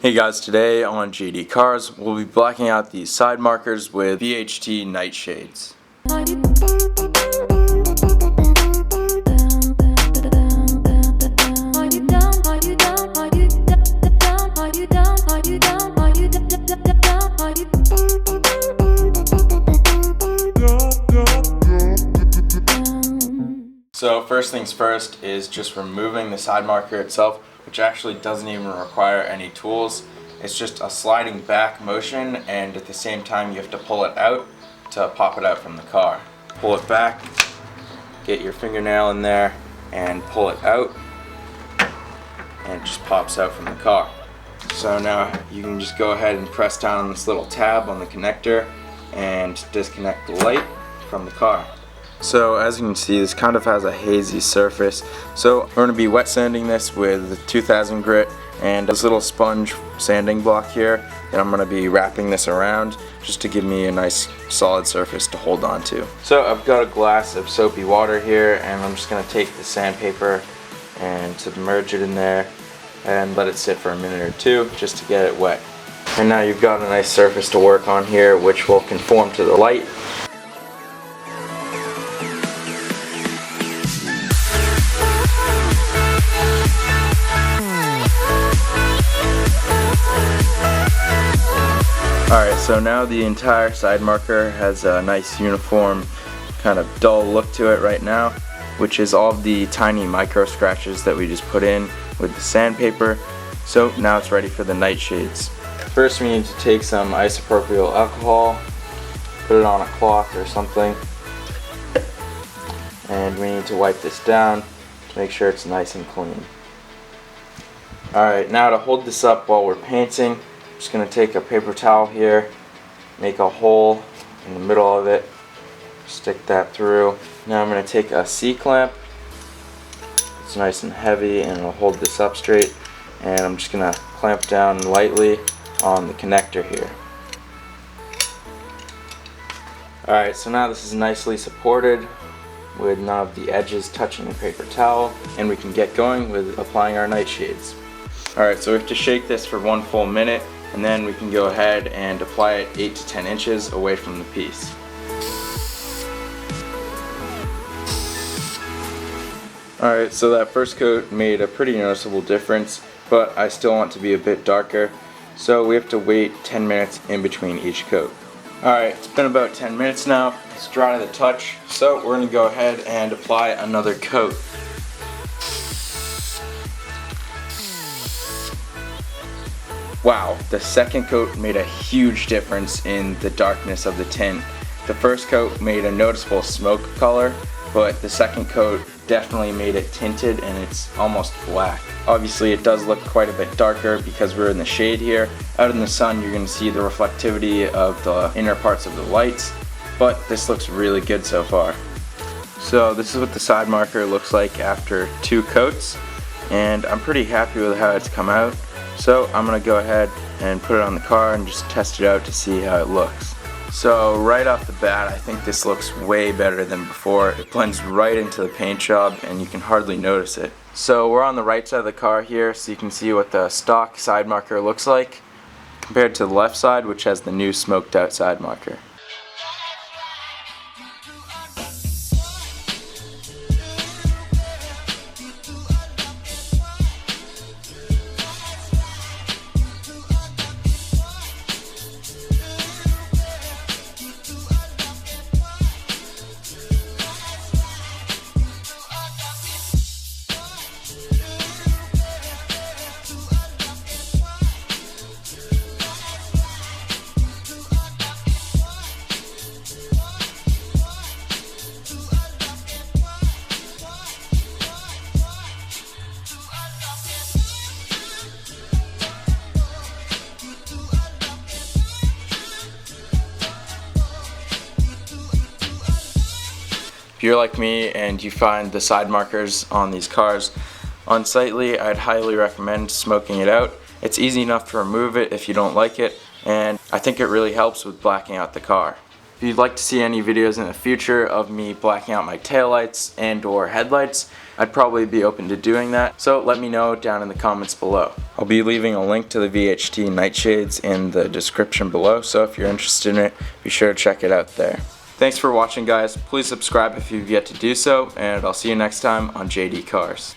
Hey guys, today on GD Cars, we'll be blacking out these side markers with VHT nightshades. So first things first is just removing the side marker itself, which actually doesn't even require any tools. It's just a sliding back motion, and at the same time you have to pull it out to pop it out from the car. Pull it back, get your fingernail in there and pull it out, and it just pops out from the car. So now you can just go ahead and press down on this little tab on the connector and disconnect the light from the car. So as you can see, this kind of has a hazy surface. So we're going to be wet sanding this with 2000 grit and this little sponge sanding block here, and I'm going to be wrapping this around just to give me a nice solid surface to hold on to. So I've got a glass of soapy water here, and I'm just going to take the sandpaper and submerge it in there and let it sit for a minute or two just to get it wet. And now you've got a nice surface to work on here, which will conform to the light. Alright, so now the entire side marker has a nice uniform kind of dull look to it right now, which is all of the tiny micro scratches that we just put in with the sandpaper. So now it's ready for the nightshades. First we need to take some isopropyl alcohol, put it on a cloth or something, and we need to wipe this down to make sure it's nice and clean. Alright, now to hold this up while we're painting, I'm just going to take a paper towel here, make a hole in the middle of it, stick that through. Now I'm going to take a C-clamp. It's nice and heavy and it'll hold this up straight, and I'm just going to clamp down lightly on the connector here. Alright, so now this is nicely supported with none of the edges touching the paper towel, and we can get going with applying our nightshades. Alright, so we have to shake this for 1 full minute, and then we can go ahead and apply it 8 to 10 inches away from the piece. Alright, so that first coat made a pretty noticeable difference, but I still want to be a bit darker, so we have to wait 10 minutes in between each coat. Alright, it's been about 10 minutes now. It's dry to the touch, so we're going to go ahead and apply another coat. Wow, the second coat made a huge difference in the darkness of the tint. The first coat made a noticeable smoke color, but the second coat definitely made it tinted and it's almost black. Obviously it does look quite a bit darker because we're in the shade here. Out in the sun you're going to see the reflectivity of the inner parts of the lights, but this looks really good so far. So this is what the side marker looks like after 2 coats, and I'm pretty happy with how it's come out. So I'm going to go ahead and put it on the car and just test it out to see how it looks. So right off the bat, I think this looks way better than before. It blends right into the paint job and you can hardly notice it. So we're on the right side of the car here, so you can see what the stock side marker looks like compared to the left side, which has the new smoked out side marker. If you're like me and you find the side markers on these cars unsightly, I'd highly recommend smoking it out. It's easy enough to remove it if you don't like it, and I think it really helps with blacking out the car. If you'd like to see any videos in the future of me blacking out my taillights and or headlights, I'd probably be open to doing that, so let me know down in the comments below. I'll be leaving a link to the VHT nightshades in the description below, so if you're interested in it, be sure to check it out there. Thanks for watching, guys. Please subscribe if you've yet to do so, and I'll see you next time on JD Cars.